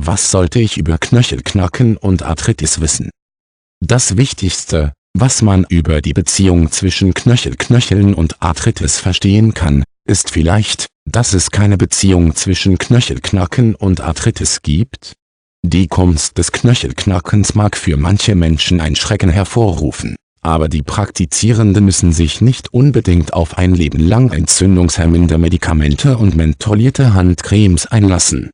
Was sollte ich über Knöchelknacken und Arthritis wissen? Das Wichtigste, was man über die Beziehung zwischen Knöcheln und Arthritis verstehen kann, ist vielleicht, dass es keine Beziehung zwischen Knöchelknacken und Arthritis gibt. Die Kunst des Knöchelknackens mag für manche Menschen ein Schrecken hervorrufen, aber die Praktizierenden müssen sich nicht unbedingt auf ein Leben lang entzündungshemmende Medikamente und mentholierte Handcremes einlassen.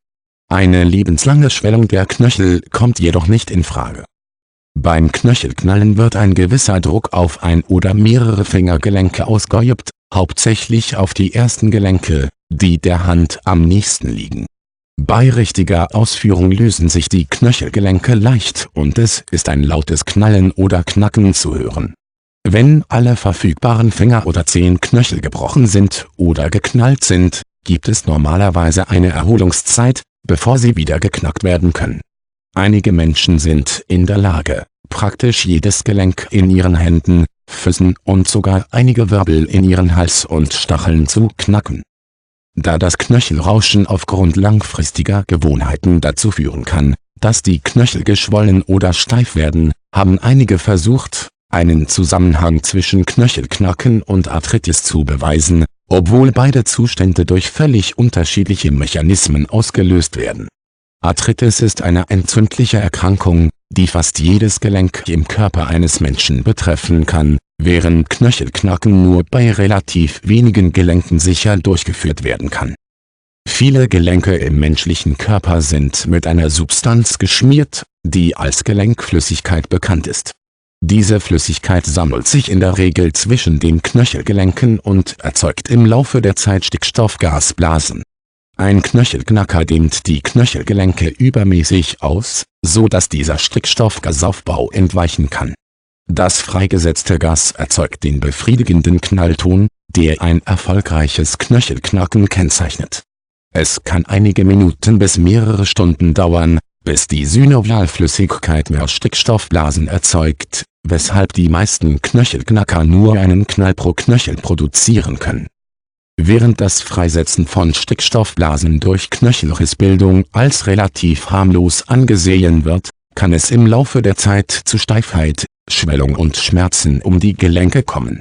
Eine lebenslange Schwellung der Knöchel kommt jedoch nicht in Frage. Beim Knöchelknallen wird ein gewisser Druck auf ein oder mehrere Fingergelenke ausgeübt, hauptsächlich auf die ersten Gelenke, die der Hand am nächsten liegen. Bei richtiger Ausführung lösen sich die Knöchelgelenke leicht und es ist ein lautes Knallen oder Knacken zu hören. Wenn alle verfügbaren Finger- oder Zehenknöchel gebrochen sind oder geknallt sind, gibt es normalerweise eine Erholungszeit, bevor sie wieder geknackt werden können. Einige Menschen sind in der Lage, praktisch jedes Gelenk in ihren Händen, Füßen und sogar einige Wirbel in ihren Hals und Stacheln zu knacken. Da das Knöchelrauschen aufgrund langfristiger Gewohnheiten dazu führen kann, dass die Knöchel geschwollen oder steif werden, haben einige versucht, einen Zusammenhang zwischen Knöchelknacken und Arthritis zu beweisen, obwohl beide Zustände durch völlig unterschiedliche Mechanismen ausgelöst werden. Arthritis ist eine entzündliche Erkrankung, die fast jedes Gelenk im Körper eines Menschen betreffen kann, während Knöchelknacken nur bei relativ wenigen Gelenken sicher durchgeführt werden kann. Viele Gelenke im menschlichen Körper sind mit einer Substanz geschmiert, die als Gelenkflüssigkeit bekannt ist. Diese Flüssigkeit sammelt sich in der Regel zwischen den Knöchelgelenken und erzeugt im Laufe der Zeit Stickstoffgasblasen. Ein Knöchelknacker dehnt die Knöchelgelenke übermäßig aus, so dass dieser Stickstoffgasaufbau entweichen kann. Das freigesetzte Gas erzeugt den befriedigenden Knallton, der ein erfolgreiches Knöchelknacken kennzeichnet. Es kann einige Minuten bis mehrere Stunden dauern, bis die Synovialflüssigkeit mehr Stickstoffblasen erzeugt, weshalb die meisten Knöchelknacker nur einen Knall pro Knöchel produzieren können. Während das Freisetzen von Stickstoffblasen durch Knöchelrissbildung als relativ harmlos angesehen wird, kann es im Laufe der Zeit zu Steifheit, Schwellung und Schmerzen um die Gelenke kommen.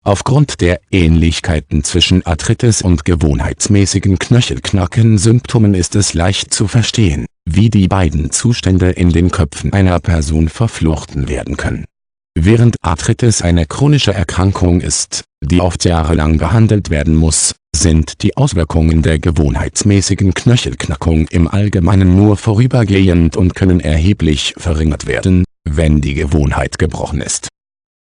Aufgrund der Ähnlichkeiten zwischen Arthritis und gewohnheitsmäßigen Knöchelknacken-Symptomen ist es leicht zu verstehen, wie die beiden Zustände in den Köpfen einer Person verflochten werden können. Während Arthritis eine chronische Erkrankung ist, die oft jahrelang behandelt werden muss, sind die Auswirkungen der gewohnheitsmäßigen Knöchelknackung im Allgemeinen nur vorübergehend und können erheblich verringert werden, wenn die Gewohnheit gebrochen ist.